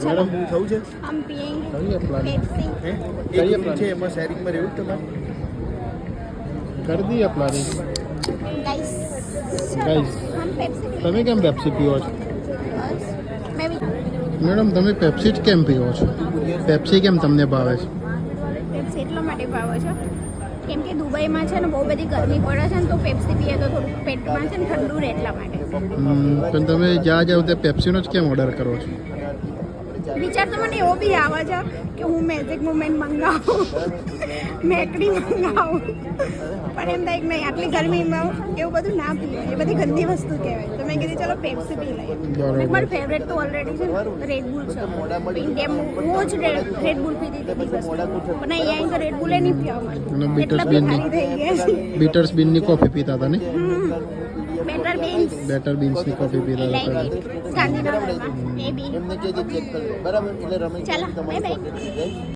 चलो મેડમ થવું છે हम पियेंगे કરીએ પ્લાનિંગ पेप्सी એક રૂમ છે એમાં શેરિંગમાં રહેવું જ તમારે કરી દઈએ પ્લાનિંગ गाइस ગાઈસ हम पेप्सी તમે કેમ પેપ્સી પીવો છો मैं भी મેડમ તમે પેપ્સી જ કેમ પીવો છો પેપ્સી કેમ તમને ભાવે છે પેપ્સી એટલા માટે ભાવે છે કેમ કે દુબઈમાં છે ને બહુ બધી ગરમી પડે છે ને તો પેપ્સી પીએ તો થોડું પેટમાં છે ને ઠંડુ રહે એટલા માટે પણ તમે જ્યાં જાઓ તે પેપ્સીનો જ કેમ ઓર્ડર કરો છો વિચાર તો મને એવો બી આવે છે કે હું મેજિક મુમેન્ટ મંગાવું મેકડી મંગાવું પણ એમ થાય કે નહીં આટલી ગરમીમાં એવું બધું ના પીએ એ બધી ગંદી વસ્તુ કહેવાય તો મેં કીધું ચલો પેપ્સી પી લઈએ બરોબર. મારું ફેવરેટ તો ઓલરેડી છે રેડબુલ છે ઇન્ડિયામાં હું જ રેડબુલ પીતી હતી દિવસ પણ અહીંયા આવીને તો રેડબુલે નહીં પીવા અને મળતું બીટર્સ એટલા બીનની ભિખારી થઈ ગયા છે બીટર્સ બીનની કોફી પીતા હતા ને બેટર બીન્સ બેટર બીન્સની કોફી પીતા હતા પહેલા. ગાંધીનગરમાં એ બી એમને કે ચેક કરજો બરાબર એટલે રમેશ ચાલો બાય બાય